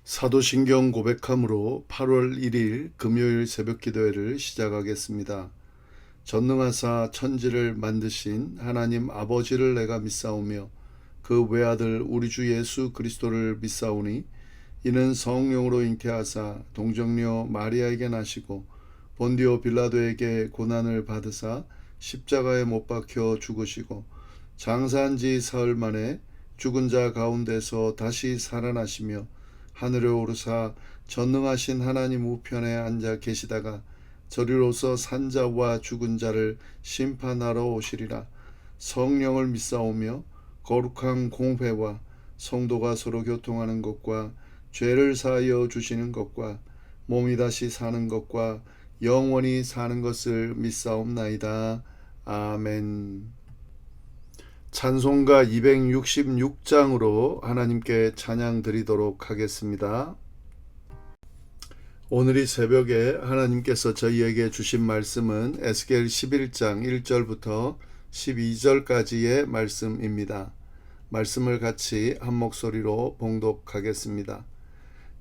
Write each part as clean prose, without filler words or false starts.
사도신경 고백함으로 8월 1일 금요일 새벽 기도회를 시작하겠습니다. 전능하사 천지를 만드신 하나님 아버지를 내가 믿사오며 그 외아들 우리 주 예수 그리스도를 믿사오니 이는 성령으로 잉태하사 동정녀 마리아에게 나시고 본디오 빌라도에게 고난을 받으사 십자가에 못 박혀 죽으시고 장사한 지 사흘 만에 죽은 자 가운데서 다시 살아나시며 하늘에 오르사 전능하신 하나님 우편에 앉아 계시다가 저리로서 산자와 죽은 자를 심판하러 오시리라. 성령을 믿사오며 거룩한 공회와 성도가 서로 교통하는 것과 죄를 사하여 주시는 것과 몸이 다시 사는 것과 영원히 사는 것을 믿사옵나이다. 아멘. 찬송가 266장으로 하나님께 찬양 드리도록 하겠습니다. 오늘 이 새벽에 하나님께서 저희에게 주신 말씀은 에스겔 11장 1절부터 12절까지의 말씀입니다. 말씀을 같이 한 목소리로 봉독하겠습니다.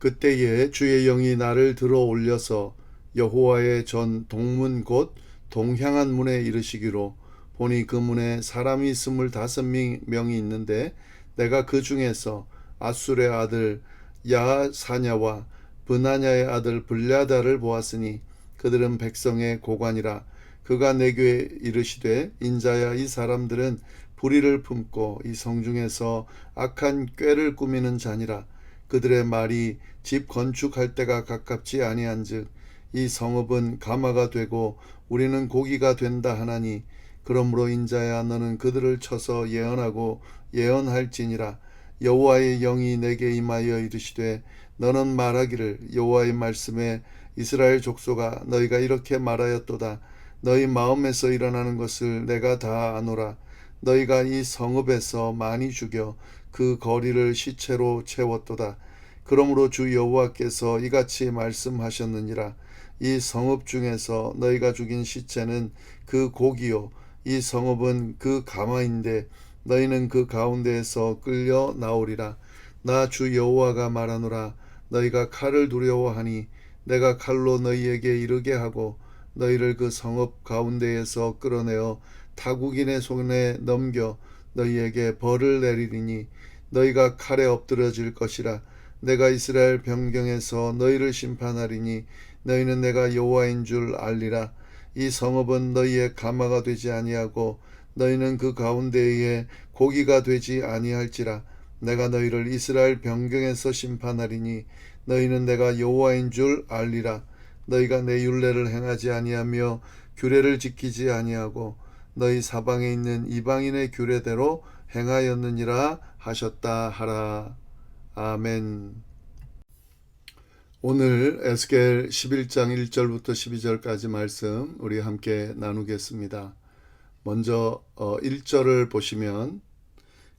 그때에 주의 영이 나를 들어 올려서 여호와의 전 동문 곧 동향한 문에 이르시기로 보니 그 문에 사람이 25명이 있는데 내가 그 중에서 아술의 아들 야사냐와 브나냐의 아들 블랴다를 보았으니 그들은 백성의 고관이라. 그가 내게 이르시되 인자야, 이 사람들은 불의를 품고 이 성중에서 악한 꾀를 꾸미는 자니라. 그들의 말이 집 건축할 때가 가깝지 아니한즉 이 성읍은 가마가 되고 우리는 고기가 된다 하나니, 그러므로 인자야, 너는 그들을 쳐서 예언하고 예언할지니라. 여호와의 영이 내게 임하여 이르시되 너는 말하기를 여호와의 말씀에 이스라엘 족속아, 너희가 이렇게 말하였도다. 너희 마음에서 일어나는 것을 내가 다 아노라. 너희가 이 성읍에서 많이 죽여 그 거리를 시체로 채웠도다. 그러므로 주 여호와께서 이같이 말씀하셨느니라. 이 성읍 중에서 너희가 죽인 시체는 그 고기요 이 성읍은 그 가마인데 너희는 그 가운데에서 끌려 나오리라. 나 주 여호와가 말하노라. 너희가 칼을 두려워하니 내가 칼로 너희에게 이르게 하고 너희를 그 성읍 가운데에서 끌어내어 타국인의 손에 넘겨 너희에게 벌을 내리리니 너희가 칼에 엎드러질 것이라. 내가 이스라엘 변경에서 너희를 심판하리니 너희는 내가 여호와인 줄 알리라. 이 성읍은 너희의 가마가 되지 아니하고 너희는 그 가운데에 고기가 되지 아니할지라. 내가 너희를 이스라엘 변경에서 심판하리니 너희는 내가 여호와인 줄 알리라. 너희가 내 율례를 행하지 아니하며 규례를 지키지 아니하고 너희 사방에 있는 이방인의 규례대로 행하였느니라 하셨다 하라. 아멘. 오늘 에스겔 11장 1절부터 12절까지 말씀 우리 함께 나누겠습니다. 먼저 1절을 보시면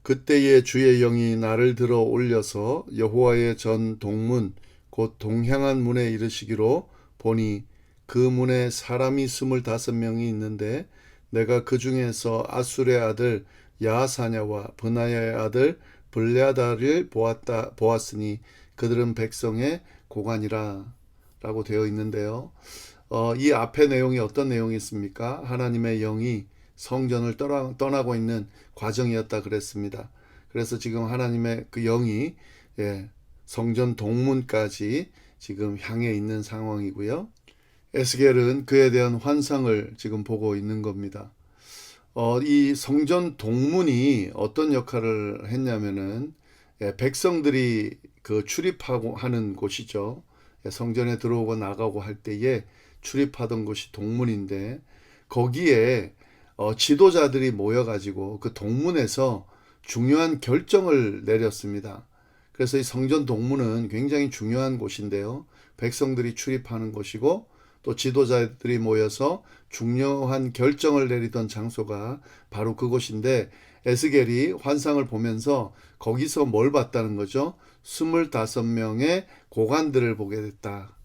그때에 주의 영이 나를 들어 올려서 여호와의 전 동문 곧 동향한 문에 이르시기로 보니 그 문에 사람이 25명이 있는데 내가 그 중에서 아술의 아들 야사냐와 브나야의 아들 블랴다를 보았으니 그들은 백성의 고관이라 라고 되어 있는데요. 이 앞의 내용이 어떤 내용이 있습니까? 하나님의 영이 성전을 떠나고 있는 과정이었다 그랬습니다. 그래서 지금 하나님의 그 영이 성전 동문까지 지금 향해 있는 상황이고요. 에스겔은 그에 대한 환상을 지금 보고 있는 겁니다. 이 성전 동문이 어떤 역할을 했냐면은 백성들이 그 출입하고 하는 곳이죠. 성전에 들어오고 나가고 할 때에 출입하던 곳이 동문인데 거기에 지도자들이 모여가지고 그 동문에서 중요한 결정을 내렸습니다. 그래서 이 성전 동문은 굉장히 중요한 곳인데요. 백성들이 출입하는 곳이고 또 지도자들이 모여서 중요한 결정을 내리던 장소가 바로 그곳인데 에스겔이 환상을 보면서 거기서 뭘 봤다는 거죠? 25명의 고관들을 보게 됐다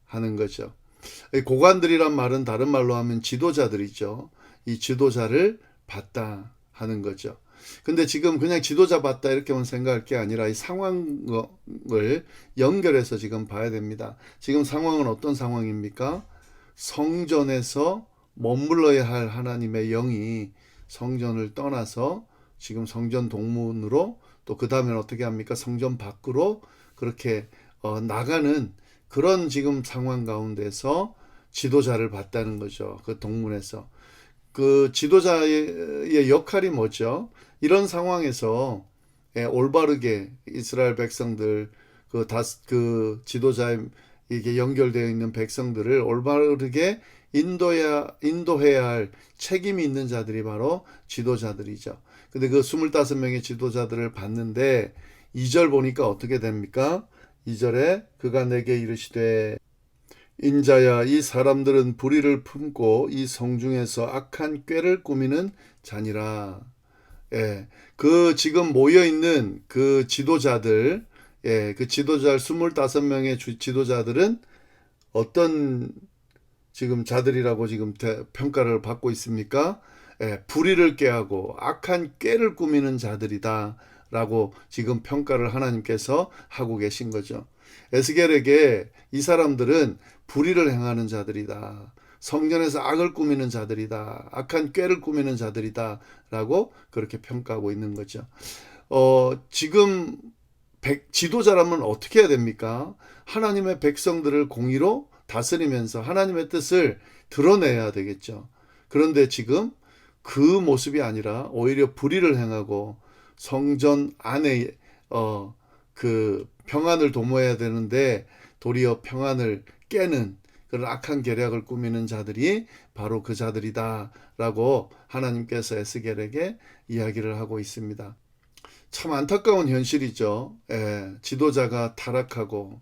하는 거죠. 고관들이란 말은 다른 말로 하면 지도자들이죠. 이 지도자를 봤다 하는 거죠. 근데 지금 그냥 지도자 봤다 이렇게만 생각할 게 아니라 이 상황을 연결해서 지금 봐야 됩니다. 지금 상황은 어떤 상황입니까? 성전에서 머물러야 할 하나님의 영이 성전을 떠나서 지금 성전 동문으로, 또 그 다음엔 어떻게 합니까? 성전 밖으로 그렇게 나가는 그런 지금 상황 가운데서 지도자를 봤다는 거죠. 그 동문에서. 그 지도자의 역할이 뭐죠? 이런 상황에서 올바르게 이스라엘 백성들, 그 지도자에 이게 연결되어 있는 백성들을 올바르게 인도해야 할 책임이 있는 자들이 바로 지도자들이죠. 근데 그 25명의 지도자들을 봤는데 2절 보니까 어떻게 됩니까? 2절에 그가 내게 이르시되 인자야, 이 사람들은 불의를 품고 이 성중에서 악한 꾀를 꾸미는 자니라. 예, 그 지금 모여 있는 그 지도자들, 그 지도자 25명의 지도자들은 어떤 지금 자들이라고 지금 평가를 받고 있습니까? 불의를 꾀하고 악한 꾀를 꾸미는 자들이다라고 지금 평가를 하나님께서 하고 계신 거죠. 에스겔에게 이 사람들은 불의를 행하는 자들이다. 성전에서 악을 꾸미는 자들이다. 악한 꾀를 꾸미는 자들이다. 라고 그렇게 평가하고 있는 거죠. 지금 지도자라면 어떻게 해야 됩니까? 하나님의 백성들을 공의로 다스리면서 하나님의 뜻을 드러내야 되겠죠. 그런데 지금 그 모습이 아니라 오히려 불의를 행하고 성전 안에 그 평안을 도모해야 되는데 도리어 평안을 깨는 그런 악한 계략을 꾸미는 자들이 바로 그 자들이다라고 하나님께서 에스겔에게 이야기를 하고 있습니다. 참 안타까운 현실이죠. 지도자가 타락하고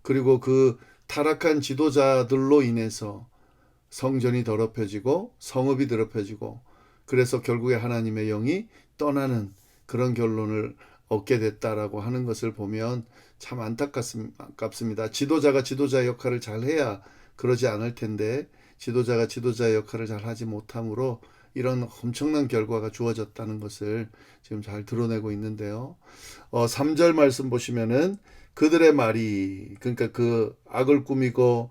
그리고 그 타락한 지도자들로 인해서 성전이 더럽혀지고 성읍이 더럽혀지고 그래서 결국에 하나님의 영이 떠나는 그런 결론을 얻게 됐다라고 하는 것을 보면 참 안타깝습니다. 지도자가 지도자 역할을 잘 해야 그러지 않을 텐데 지도자가 지도자 역할을 잘 하지 못함으로 이런 엄청난 결과가 주어졌다는 것을 지금 잘 드러내고 있는데요. 3절 말씀 보시면은 그들의 말이, 그러니까 그 악을 꾸미고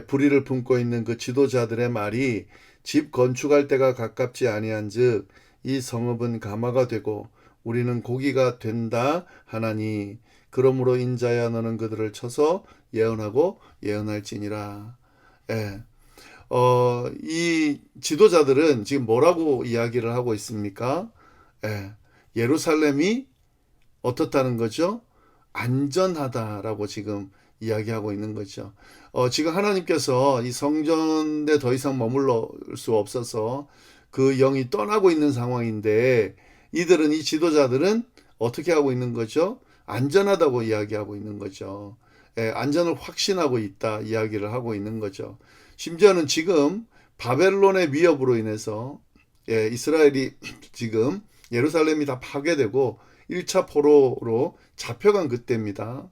불의를 품고 있는 그 지도자들의 말이 집 건축할 때가 가깝지 아니한즉 이 성읍은 가마가 되고 우리는 고기가 된다 하나니 그러므로 인자야 너는 그들을 쳐서 예언하고 예언할지니라. 예. 이 지도자들은 지금 뭐라고 이야기를 하고 있습니까? 예루살렘이 어떻다는 거죠? 안전하다라고 지금 이야기하고 있는 거죠. 지금 하나님께서 이 성전에 더 이상 머물러 수 없어서 그 영이 떠나고 있는 상황인데 이들은, 이 지도자들은 어떻게 하고 있는 거죠? 안전하다고 이야기하고 있는 거죠. 안전을 확신하고 있다 이야기를 하고 있는 거죠. 심지어는 지금 바벨론의 위협으로 인해서 이스라엘이 지금 예루살렘이 다 파괴되고 1차 포로로 잡혀간 그때입니다.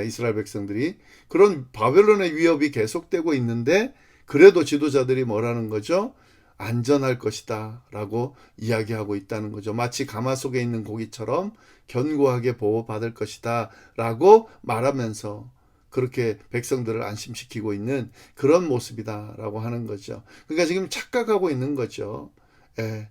이스라엘 백성들이. 그런 바벨론의 위협이 계속되고 있는데 그래도 지도자들이 뭐라는 거죠? 안전할 것이다 라고 이야기하고 있다는 거죠. 마치 가마 속에 있는 고기처럼 견고하게 보호받을 것이다 라고 말하면서 그렇게 백성들을 안심시키고 있는 그런 모습이다 라고 하는 거죠. 그러니까 지금 착각하고 있는 거죠.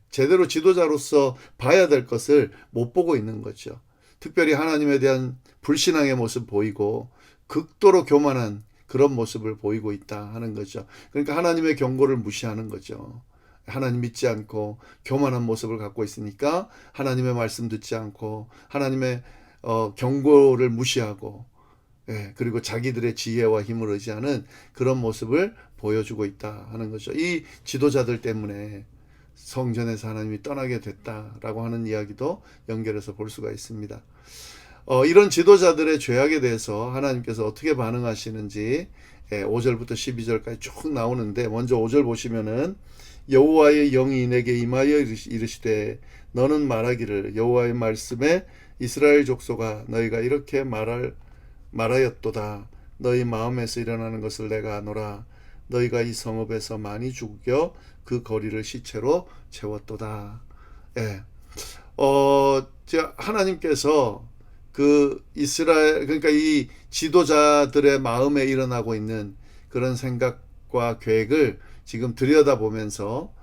제대로 지도자로서 봐야 될 것을 못 보고 있는 거죠. 특별히 하나님에 대한 불신앙의 모습 보이고 극도로 교만한 그런 모습을 보이고 있다 하는 거죠. 그러니까 하나님의 경고를 무시하는 거죠. 하나님 믿지 않고 교만한 모습을 갖고 있으니까 하나님의 말씀 듣지 않고 하나님의 경고를 무시하고 그리고 자기들의 지혜와 힘을 의지하는 그런 모습을 보여주고 있다 하는 거죠. 이 지도자들 때문에 성전에서 하나님이 떠나게 됐다라고 하는 이야기도 연결해서 볼 수가 있습니다. 이런 지도자들의 죄악에 대해서 하나님께서 어떻게 반응하시는지 5절부터 12절까지 쭉 나오는데 먼저 5절 보시면은 여호와의 영이 내게 임하여 이르시되 너는 말하기를 여호와의 말씀에 이스라엘 족속아 너희가 이렇게 말하였도다. 너희 마음에서 일어나는 것을 내가 아노라. 너희가 이 성읍에서 많이 죽여 그 거리를 시체로 채웠도다. 하나님께서 그 이스라엘, 그러니까 이 지도자들의 마음에 일어나고 있는 그런 생각과 계획을 지금 들여다보면서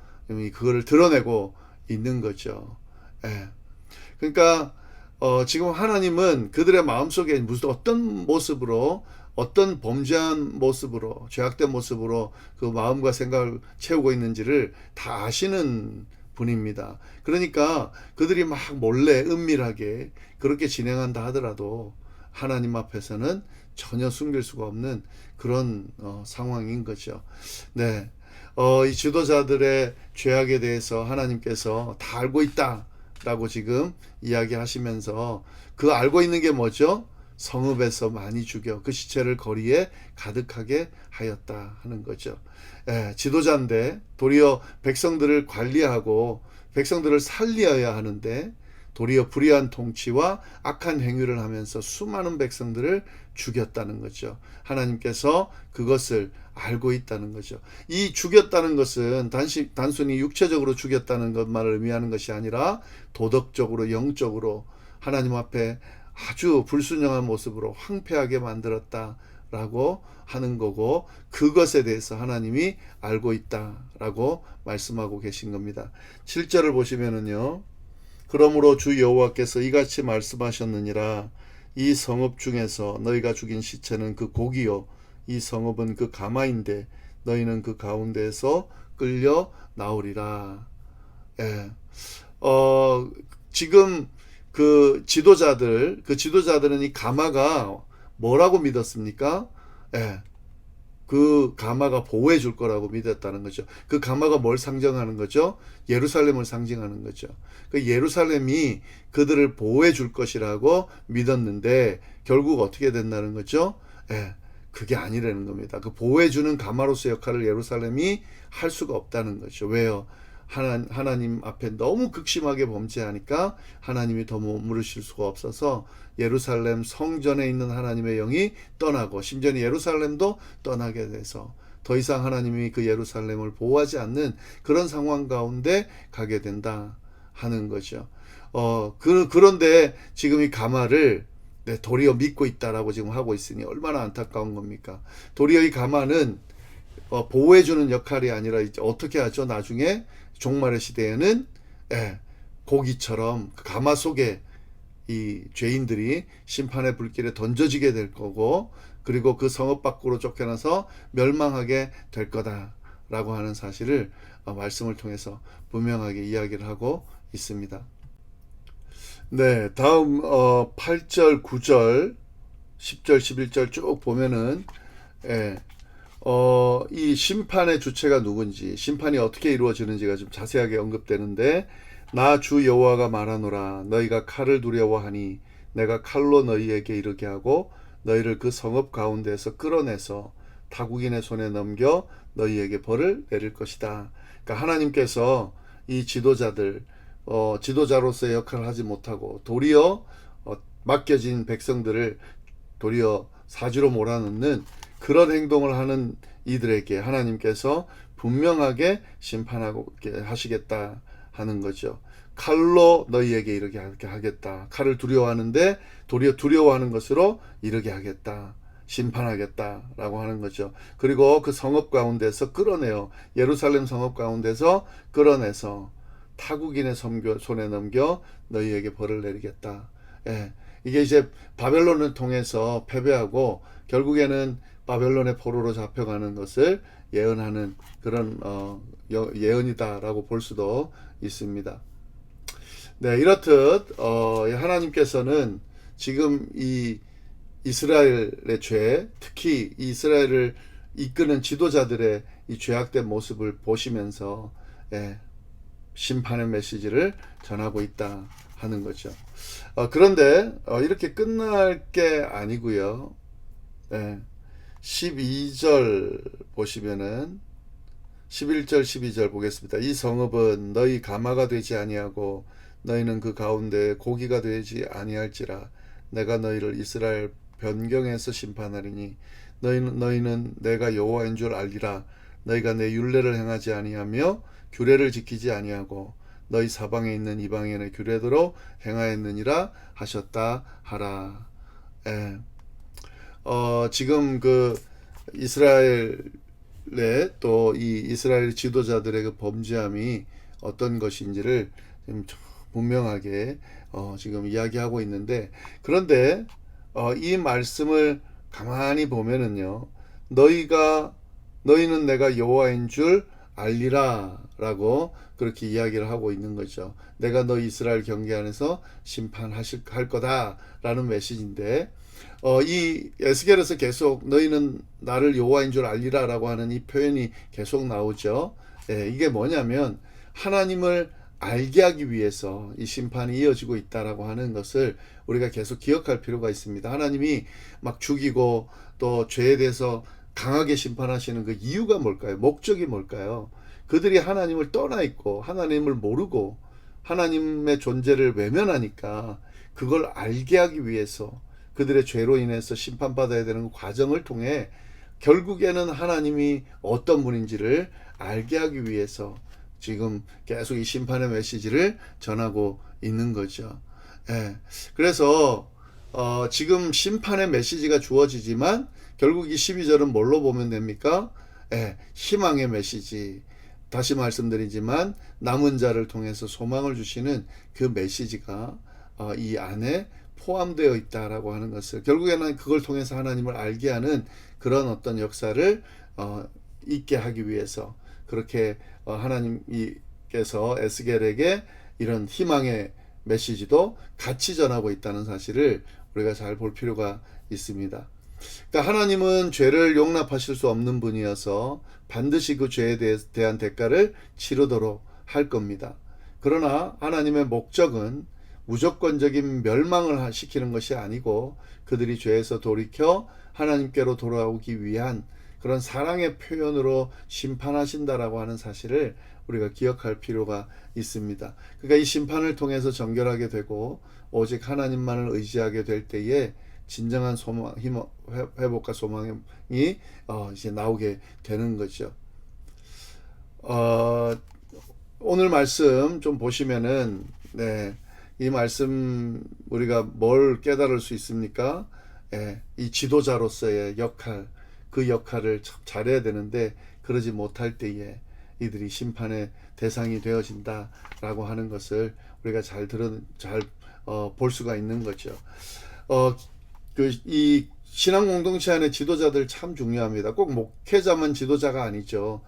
그거를 드러내고 있는 거죠. 예. 그러니까 지금 하나님은 그들의 마음속에 무슨 어떤 모습으로, 어떤 범죄한 모습으로, 죄악된 모습으로 그 마음과 생각을 채우고 있는지를 다 아시는 분입니다. 그러니까 그들이 막 몰래 은밀하게 그렇게 진행한다 하더라도 하나님 앞에서는 전혀 숨길 수가 없는 그런 상황인 거죠. 네. 이 지도자들의 죄악에 대해서 하나님께서 다 알고 있다라고 지금 이야기하시면서 그 알고 있는 게 뭐죠? 성읍에서 많이 죽여 그 시체를 거리에 가득하게 하였다 하는 거죠. 지도자인데 도리어 백성들을 관리하고 백성들을 살려야 하는데 도리어 불의한 통치와 악한 행위를 하면서 수많은 백성들을 죽였다는 거죠. 하나님께서 그것을 알고 있다는 거죠. 이 죽였다는 것은 단순히 육체적으로 죽였다는 것만을 의미하는 것이 아니라 도덕적으로, 영적으로 하나님 앞에 아주 불순종한 모습으로 황폐하게 만들었다라고 하는 거고, 그것에 대해서 하나님이 알고 있다라고 말씀하고 계신 겁니다. 7절을 보시면은요. 그러므로 주 여호와께서 이같이 말씀하셨느니라. 이 성읍 중에서 너희가 죽인 시체는 그 고기요, 이 성읍은 그 가마인데 너희는 그 가운데에서 끌려 나오리라. 예. 지금 그 지도자들은 이 가마가 뭐라고 믿었습니까? 예. 그 가마가 보호해 줄 거라고 믿었다는 거죠. 그 가마가 뭘 상징하는 거죠? 예루살렘을 상징하는 거죠. 그 예루살렘이 그들을 보호해 줄 것이라고 믿었는데 결국 어떻게 된다는 거죠? 예, 그게 아니라는 겁니다. 그 보호해 주는 가마로서 역할을 예루살렘이 할 수가 없다는 거죠. 왜요? 하나님 앞에 너무 극심하게 범죄하니까 하나님이 더 머무르실 수가 없어서 예루살렘 성전에 있는 하나님의 영이 떠나고 심지어 예루살렘도 떠나게 돼서 더 이상 하나님이 그 예루살렘을 보호하지 않는 그런 상황 가운데 가게 된다 하는 거죠. 그런데 지금 이 가마를 도리어 믿고 있다라고 지금 하고 있으니 얼마나 안타까운 겁니까? 도리어 이 가마는 보호해주는 역할이 아니라 이제 어떻게 하죠? 나중에 종말의 시대에는 고기처럼 그 가마 속에 이 죄인들이 심판의 불길에 던져지게 될 거고, 그리고 그 성읍 밖으로 쫓겨나서 멸망하게 될 거다라고 하는 사실을 말씀을 통해서 분명하게 이야기를 하고 있습니다. 네, 다음 8절, 9절, 10절, 11절 쭉 보면은 이 심판의 주체가 누군지, 심판이 어떻게 이루어지는지가 좀 자세하게 언급되는데, 나 주 여호와가 말하노라. 너희가 칼을 두려워하니 내가 칼로 너희에게 이르게 하고 너희를 그 성읍 가운데에서 끌어내서 타국인의 손에 넘겨 너희에게 벌을 내릴 것이다. 그러니까 하나님께서 이 지도자로서의 역할을 하지 못하고 도리어 맡겨진 백성들을 도리어 사지로 몰아넣는 그런 행동을 하는 이들에게 하나님께서 분명하게 심판하고 하시겠다 하는 거죠. 칼로 너희에게 이르게 하겠다. 칼을 두려워하는데 도리어 두려워하는 것으로 이르게 하겠다. 심판하겠다라고 하는 거죠. 그리고 그 성읍 가운데서 끌어내요. 예루살렘 성읍 가운데서 끌어내서 타국인의 손에 넘겨 너희에게 벌을 내리겠다. 이게 이제 바벨론을 통해서 패배하고 결국에는 바벨론의 포로로 잡혀가는 것을 예언하는 그런 예언이다라고 볼 수도 있습니다. 네, 이렇듯 하나님께서는 지금 이 이스라엘의 죄, 특히 이스라엘을 이끄는 지도자들의 이 죄악된 모습을 보시면서 심판의 메시지를 전하고 있다 하는 거죠. 그런데 이렇게 끝날 게 아니고요. 12절 보시면은 11절 12절 보겠습니다. 이 성읍은 너희 가마가 되지 아니하고 너희는 그 가운데 고기가 되지 아니할지라. 내가 너희를 이스라엘 변경에서 심판하리니 너희는 내가 여호와인 줄 알리라. 너희가 내 율례를 행하지 아니하며 규례를 지키지 아니하고 너희 사방에 있는 이방인의 규례대로 행하였느니라 하셨다 하라. 예. 지금 그 이스라엘의 또 이 이스라엘 지도자들의 그 범죄함이 어떤 것인지를 지금 분명하게 지금 이야기하고 있는데, 그런데 이 말씀을 가만히 보면은요, 너희는 내가 여호와인 줄 알리라라고 그렇게 이야기를 하고 있는 거죠. 내가 너 이스라엘 경계 안에서 할 거다라는 메시지인데, 이 에스겔에서 계속 너희는 나를 여호와인 줄 알리라라고 하는 이 표현이 계속 나오죠. 예, 이게 뭐냐면 하나님을 알게 하기 위해서 이 심판이 이어지고 있다라고 하는 것을 우리가 계속 기억할 필요가 있습니다. 하나님이 막 죽이고 또 죄에 대해서 강하게 심판하시는 그 이유가 뭘까요? 목적이 뭘까요? 그들이 하나님을 떠나 있고 하나님을 모르고 하나님의 존재를 외면하니까 그걸 알게 하기 위해서 그들의 죄로 인해서 심판받아야 되는 과정을 통해 결국에는 하나님이 어떤 분인지를 알게 하기 위해서 지금 계속 이 심판의 메시지를 전하고 있는 거죠. 예. 그래서 지금 심판의 메시지가 주어지지만 결국 이 12절은 뭘로 보면 됩니까? 예, 희망의 메시지. 다시 말씀드리지만 남은 자를 통해서 소망을 주시는 그 메시지가 이 안에 포함되어 있다라고 하는 것을, 결국에는 그걸 통해서 하나님을 알게 하는 그런 어떤 역사를 있게 하기 위해서 그렇게 하나님께서 에스겔에게 이런 희망의 메시지도 같이 전하고 있다는 사실을 우리가 잘 볼 필요가 있습니다. 그러니까 하나님은 죄를 용납하실 수 없는 분이어서 반드시 그 죄에 대한 대가를 치르도록 할 겁니다. 그러나 하나님의 목적은 무조건적인 멸망을 시키는 것이 아니고 그들이 죄에서 돌이켜 하나님께로 돌아오기 위한 그런 사랑의 표현으로 심판하신다라고 하는 사실을 우리가 기억할 필요가 있습니다. 그러니까 이 심판을 통해서 정결하게 되고 오직 하나님만을 의지하게 될 때에 진정한 소망, 회복과 소망이 이제 나오게 되는 거죠. 오늘 말씀 좀 보시면은, 네, 이 말씀 우리가 뭘 깨달을 수 있습니까? 이 지도자로서의 역할, 그 역할을 참 잘해야 되는데 그러지 못할 때에 이들이 심판의 대상이 되어진다라고 하는 것을 우리가 잘 볼 수가 있는 거죠. 이 신앙 공동체 안에 지도자들 참 중요합니다. 꼭 목회자만 지도자가 아니죠.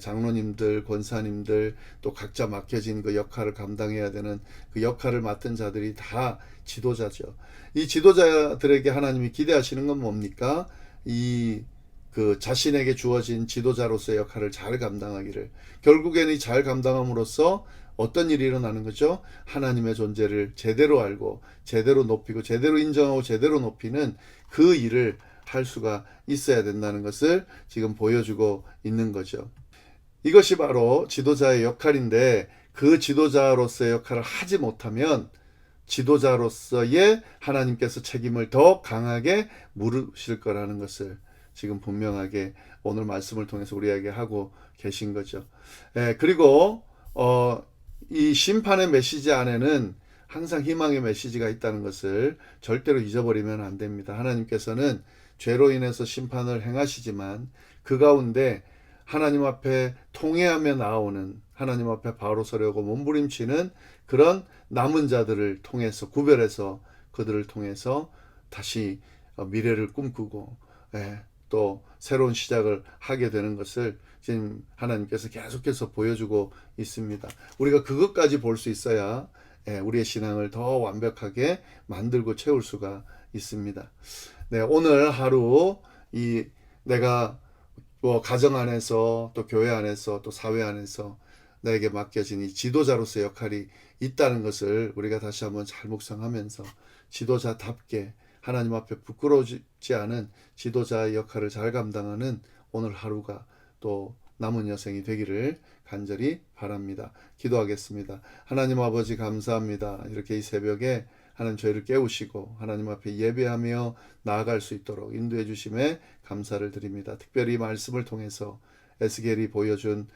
장로님들, 권사님들, 또 각자 맡겨진 그 역할을 감당해야 되는 그 역할을 맡은 자들이 다 지도자죠. 이 지도자들에게 하나님이 기대하시는 건 뭡니까? 그 자신에게 주어진 지도자로서의 역할을 잘 감당하기를. 결국에는 이 잘 감당함으로써 어떤 일이 일어나는 거죠? 하나님의 존재를 제대로 알고 제대로 높이고 제대로 인정하고 제대로 높이는 그 일을 할 수가 있어야 된다는 것을 지금 보여주고 있는 거죠. 이것이 바로 지도자의 역할인데, 그 지도자로서의 역할을 하지 못하면 지도자로서의 하나님께서 책임을 더 강하게 물으실 거라는 것을 지금 분명하게 오늘 말씀을 통해서 우리에게 하고 계신 거죠. 그리고 이 심판의 메시지 안에는 항상 희망의 메시지가 있다는 것을 절대로 잊어버리면 안 됩니다. 하나님께서는 죄로 인해서 심판을 행하시지만 그 가운데 하나님 앞에 통회하며 나오는, 하나님 앞에 바로 서려고 몸부림치는 그런 남은 자들을 통해서, 구별해서 그들을 통해서 다시 미래를 꿈꾸고 또 새로운 시작을 하게 되는 것을 지금 하나님께서 계속해서 보여주고 있습니다. 우리가 그것까지 볼 수 있어야 우리의 신앙을 더 완벽하게 만들고 채울 수가 있습니다. 네, 오늘 하루 내가 가정 안에서 또 교회 안에서 또 사회 안에서 나에게 맡겨진 이 지도자로서의 역할이 있다는 것을 우리가 다시 한번 잘 묵상하면서 지도자답게 하나님 앞에 부끄러우지 않은 지도자의 역할을 잘 감당하는 오늘 하루가 또 남은 여생이 되기를 간절히 바랍니다. 기도하겠습니다. 하나님 아버지 감사합니다. 이렇게 이 새벽에 하나님 저희를 깨우시고 하나님 앞에 예배하며 나아갈 수 있도록 인도해 주심에 감사를 드립니다. 특별히 말씀을 통해서 에스겔이 보여준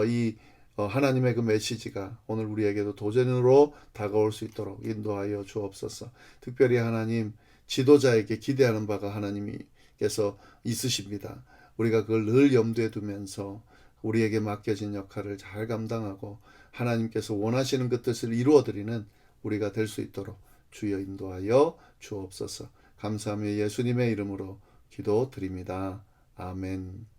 이 하나님의 그 메시지가 오늘 우리에게도 도전으로 다가올 수 있도록 인도하여 주옵소서. 특별히 하나님 지도자에게 기대하는 바가 하나님께서 있으십니다. 우리가 그걸 늘 염두에 두면서 우리에게 맡겨진 역할을 잘 감당하고 하나님께서 원하시는 그 뜻을 이루어드리는 우리가 될 수 있도록 주여 인도하여 주옵소서. 감사하며 예수님의 이름으로 기도드립니다. 아멘.